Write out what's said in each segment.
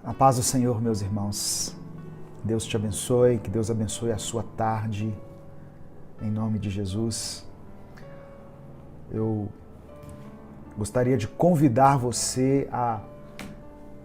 A paz do Senhor, meus irmãos. Deus te abençoe, que Deus abençoe a sua tarde, em nome de Jesus. Eu gostaria de convidar você a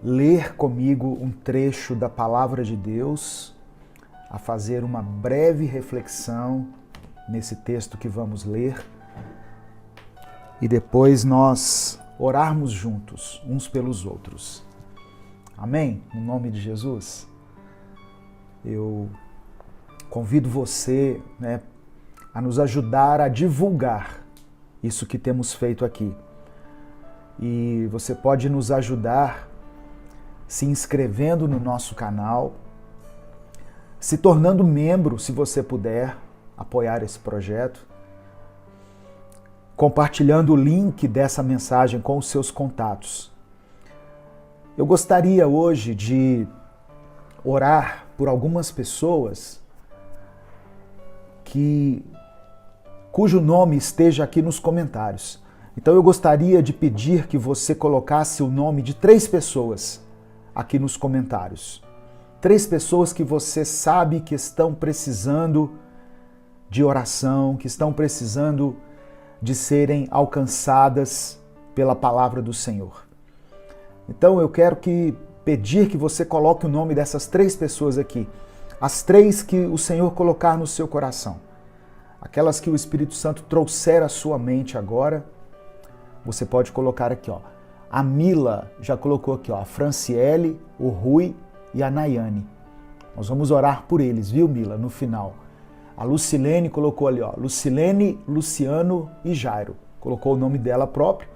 ler comigo um trecho da Palavra de Deus, a fazer uma breve reflexão nesse texto que vamos ler e depois nós orarmos juntos, uns pelos outros. Amém? No nome de Jesus. Eu convido você, a nos ajudar a divulgar isso que temos feito aqui. E você pode nos ajudar se inscrevendo no nosso canal, se tornando membro, se você puder apoiar esse projeto, compartilhando o link dessa mensagem com os seus contatos. Eu gostaria hoje de orar por algumas pessoas cujo nome esteja aqui nos comentários. Então eu gostaria de pedir que você colocasse o nome de 3 pessoas aqui nos comentários. 3 pessoas que você sabe que estão precisando de oração, que estão precisando de serem alcançadas pela palavra do Senhor. Então eu quero pedir que você coloque o nome dessas 3 pessoas aqui. As 3 que o Senhor colocar no seu coração. Aquelas que o Espírito Santo trouxer à sua mente agora. Você pode colocar aqui, ó. A Mila já colocou aqui, ó. A Franciele, o Rui e a Nayane. Nós vamos orar por eles, viu, Mila? No final. A Lucilene colocou ali, ó. Lucilene, Luciano e Jairo. Colocou o nome dela próprio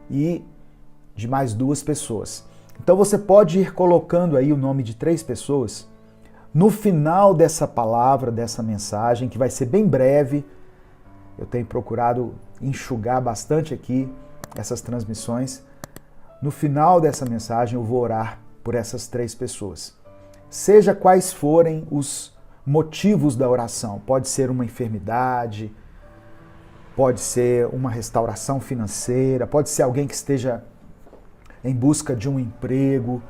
e de mais 2 pessoas. Então você pode ir colocando aí o nome de 3 pessoas no final dessa palavra, dessa mensagem, que vai ser bem breve. Eu tenho procurado enxugar bastante aqui essas transmissões. No final dessa mensagem eu vou orar por essas 3 pessoas. Seja quais forem os motivos da oração. Pode ser uma enfermidade, pode ser uma restauração financeira, pode ser alguém que esteja em busca de um emprego,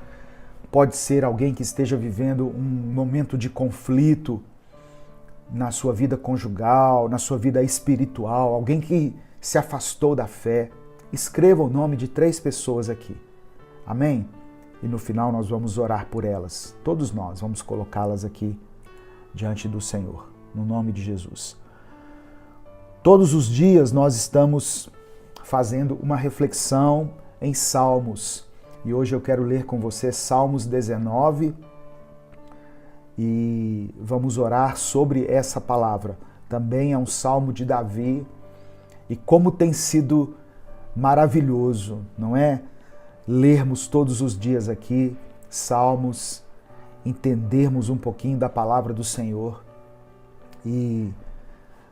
pode ser alguém que esteja vivendo um momento de conflito na sua vida conjugal, na sua vida espiritual, alguém que se afastou da fé. Escreva o nome de 3 pessoas aqui. Amém? E no final nós vamos orar por elas. Todos nós vamos colocá-las aqui diante do Senhor, no nome de Jesus. Todos os dias nós estamos fazendo uma reflexão em Salmos. E hoje eu quero ler com você Salmos 19 e vamos orar sobre essa palavra. Também é um salmo de Davi e como tem sido maravilhoso, não é? Lermos todos os dias aqui Salmos, entendermos um pouquinho da palavra do Senhor e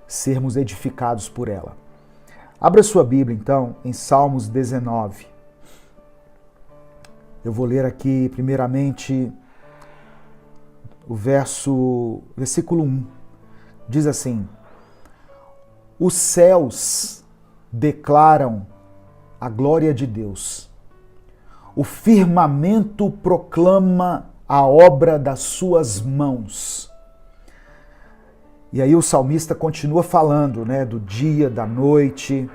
sermos edificados por ela. Abra sua Bíblia então em Salmos 19. Eu vou ler aqui, primeiramente, o versículo 1. Diz assim: os céus declaram a glória de Deus. O firmamento proclama a obra das suas mãos. E aí o salmista continua falando, do dia, da noite,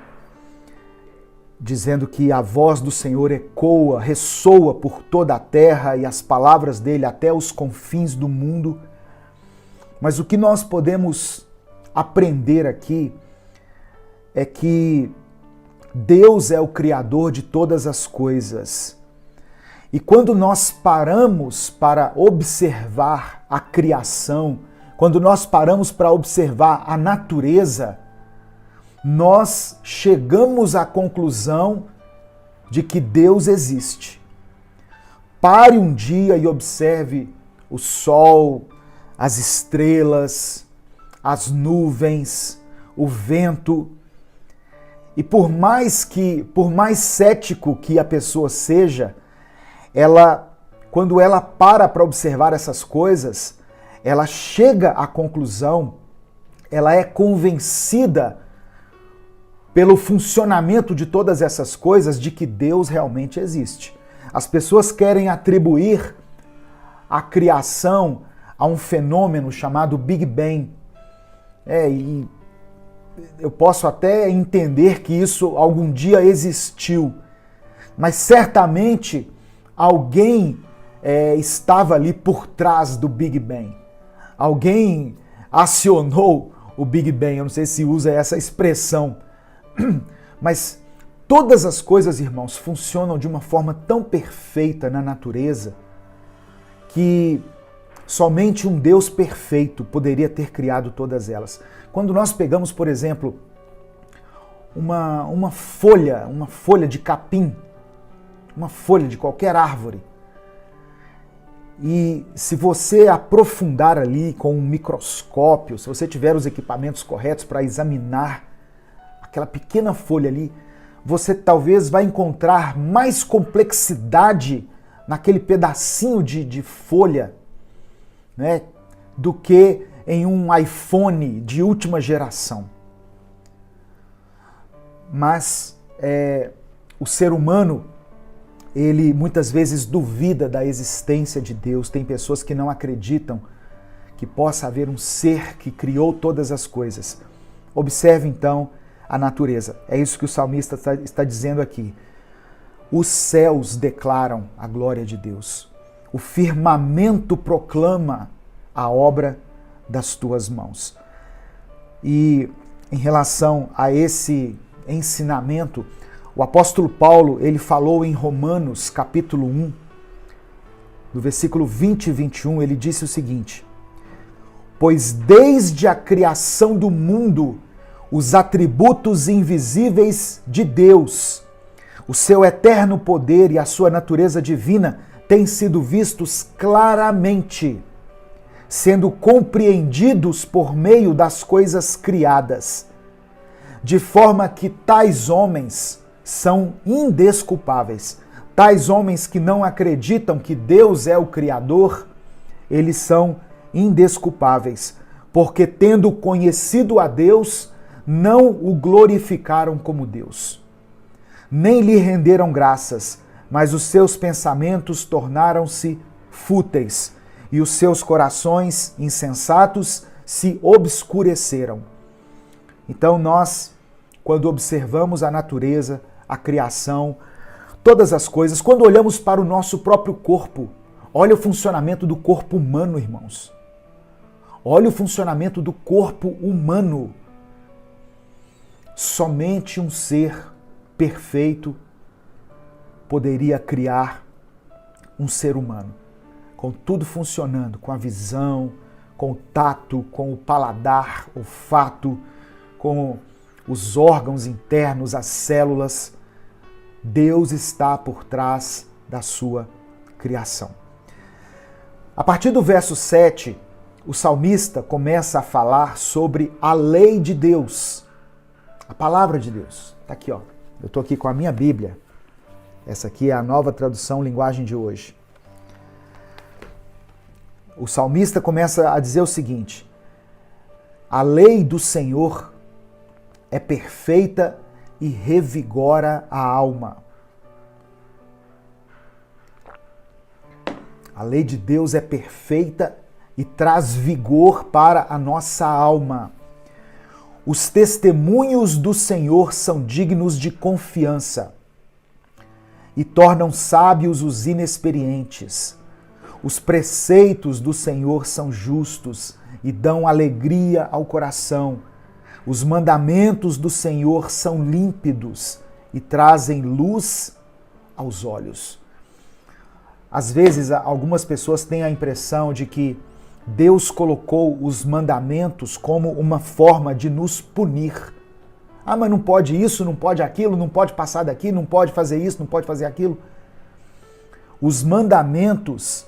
dizendo que a voz do Senhor ecoa, ressoa por toda a terra e as palavras dele até os confins do mundo. Mas o que nós podemos aprender aqui é que Deus é o Criador de todas as coisas. E quando nós paramos para observar a criação, quando nós paramos para observar a natureza, nós chegamos à conclusão de que Deus existe. Pare um dia e observe o sol, as estrelas, as nuvens, o vento. E por mais cético que a pessoa seja, quando ela para observar essas coisas, ela chega à conclusão, ela é convencida pelo funcionamento de todas essas coisas, de que Deus realmente existe. As pessoas querem atribuir a criação a um fenômeno chamado Big Bang. E eu posso até entender que isso algum dia existiu, mas certamente alguém estava ali por trás do Big Bang. Alguém acionou o Big Bang, eu não sei se usa essa expressão, mas todas as coisas, irmãos, funcionam de uma forma tão perfeita na natureza que somente um Deus perfeito poderia ter criado todas elas. Quando nós pegamos, por exemplo, uma folha de capim, uma folha de qualquer árvore, e se você aprofundar ali com um microscópio, se você tiver os equipamentos corretos para examinar aquela pequena folha ali, você talvez vai encontrar mais complexidade naquele pedacinho de folha, né, do que em um iPhone de última geração. Mas o ser humano, ele muitas vezes duvida da existência de Deus. Tem pessoas que não acreditam que possa haver um ser que criou todas as coisas. Observe então a natureza. É isso que o salmista está dizendo aqui. Os céus declaram a glória de Deus. O firmamento proclama a obra das tuas mãos. E em relação a esse ensinamento, o apóstolo Paulo, ele falou em Romanos, capítulo 1, no versículo 20 e 21, ele disse o seguinte: pois desde a criação do mundo, os atributos invisíveis de Deus, o seu eterno poder e a sua natureza divina têm sido vistos claramente, sendo compreendidos por meio das coisas criadas, de forma que tais homens são indesculpáveis. Tais homens que não acreditam que Deus é o Criador, eles são indesculpáveis, porque tendo conhecido a Deus, não o glorificaram como Deus, nem lhe renderam graças, mas os seus pensamentos tornaram-se fúteis, e os seus corações insensatos se obscureceram. Então nós, quando observamos a natureza, a criação, todas as coisas, quando olhamos para o nosso próprio corpo, olha o funcionamento do corpo humano, irmãos. Olha o funcionamento do corpo humano. Somente um ser perfeito poderia criar um ser humano, com tudo funcionando, com a visão, com o tato, com o paladar, olfato, com os órgãos internos, as células. Deus está por trás da sua criação. A partir do verso 7, o salmista começa a falar sobre a lei de Deus, a palavra de Deus. Está aqui, ó. Eu estou aqui com a minha Bíblia. Essa aqui é a nova tradução linguagem de hoje. O salmista começa a dizer o seguinte: a lei do Senhor é perfeita e revigora a alma. A lei de Deus é perfeita e traz vigor para a nossa alma. Os testemunhos do Senhor são dignos de confiança e tornam sábios os inexperientes. Os preceitos do Senhor são justos e dão alegria ao coração. Os mandamentos do Senhor são límpidos e trazem luz aos olhos. Às vezes, algumas pessoas têm a impressão de que Deus colocou os mandamentos como uma forma de nos punir. Ah, mas não pode isso, não pode aquilo, não pode passar daqui, não pode fazer isso, não pode fazer aquilo. Os mandamentos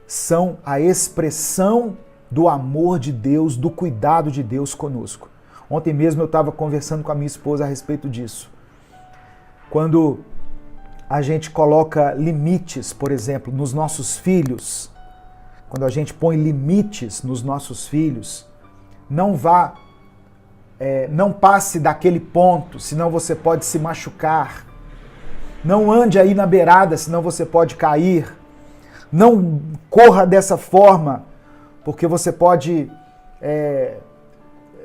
são a expressão do amor de Deus, do cuidado de Deus conosco. Ontem mesmo eu estava conversando com a minha esposa a respeito disso. Quando a gente coloca limites, por exemplo, nos nossos filhos, quando a gente põe limites nos nossos filhos, não passe daquele ponto, senão você pode se machucar. Não ande aí na beirada, senão você pode cair. Não corra dessa forma, porque você pode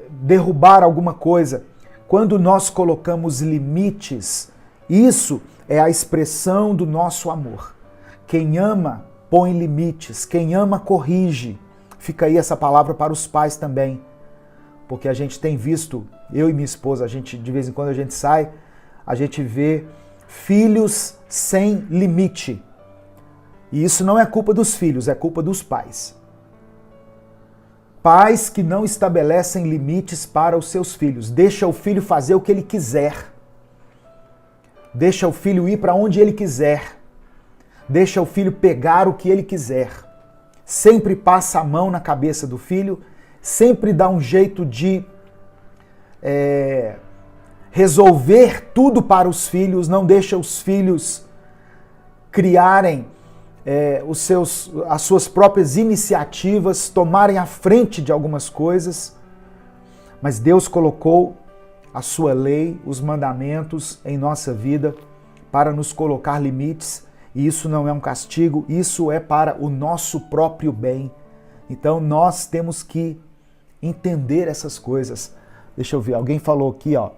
derrubar alguma coisa. Quando nós colocamos limites, isso é a expressão do nosso amor. Quem ama, põe limites. Quem ama, corrige. Fica aí essa palavra para os pais também. Porque a gente tem visto, eu e minha esposa, de vez em quando a gente sai, a gente vê filhos sem limite. E isso não é culpa dos filhos, é culpa dos pais. Pais que não estabelecem limites para os seus filhos. Deixa o filho fazer o que ele quiser. Deixa o filho ir para onde ele quiser. Deixa o filho pegar o que ele quiser. Sempre passa a mão na cabeça do filho, sempre dá um jeito de resolver tudo para os filhos, não deixa os filhos criarem as suas próprias iniciativas, tomarem a frente de algumas coisas. Mas Deus colocou a sua lei, os mandamentos em nossa vida para nos colocar limites, e isso não é um castigo, isso é para o nosso próprio bem. Então nós temos que entender essas coisas. Deixa eu ver, alguém falou aqui, ó.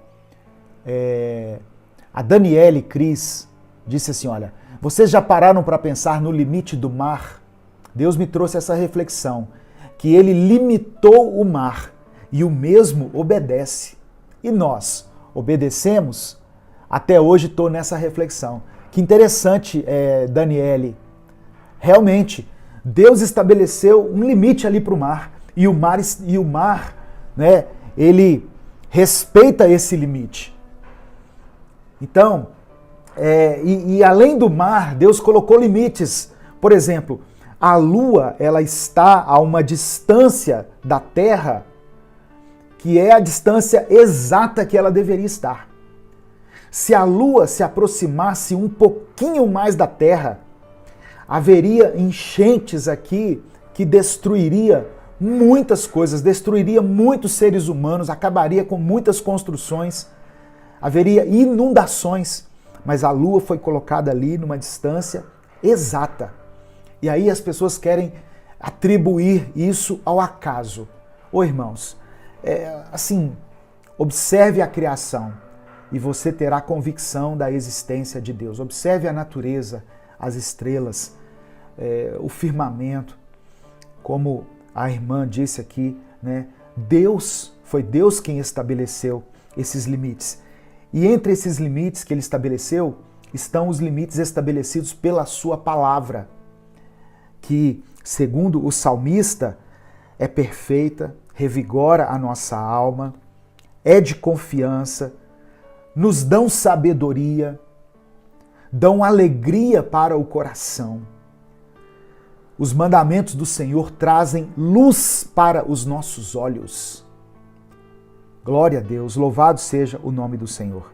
A Daniele Cris disse assim, olha, vocês já pararam para pensar no limite do mar? Deus me trouxe essa reflexão, que ele limitou o mar e o mesmo obedece. E nós obedecemos? Até hoje estou nessa reflexão. Que interessante, Daniele. Realmente, Deus estabeleceu um limite ali para o mar. E o mar, né, ele respeita esse limite. Então, além do mar, Deus colocou limites. Por exemplo, a Lua, ela está a uma distância da Terra que é a distância exata que ela deveria estar. Se a Lua se aproximasse um pouquinho mais da Terra, haveria enchentes aqui que destruiria muitas coisas, destruiria muitos seres humanos, acabaria com muitas construções, haveria inundações, mas a Lua foi colocada ali numa distância exata. E aí as pessoas querem atribuir isso ao acaso. Ô irmãos, observe a criação e você terá convicção da existência de Deus. Observe a natureza, as estrelas, o firmamento, como a irmã disse aqui, né? Foi Deus quem estabeleceu esses limites. E entre esses limites que ele estabeleceu, estão os limites estabelecidos pela sua palavra, que, segundo o salmista, é perfeita, revigora a nossa alma, é de confiança, nos dão sabedoria, dão alegria para o coração. Os mandamentos do Senhor trazem luz para os nossos olhos. Glória a Deus, louvado seja o nome do Senhor.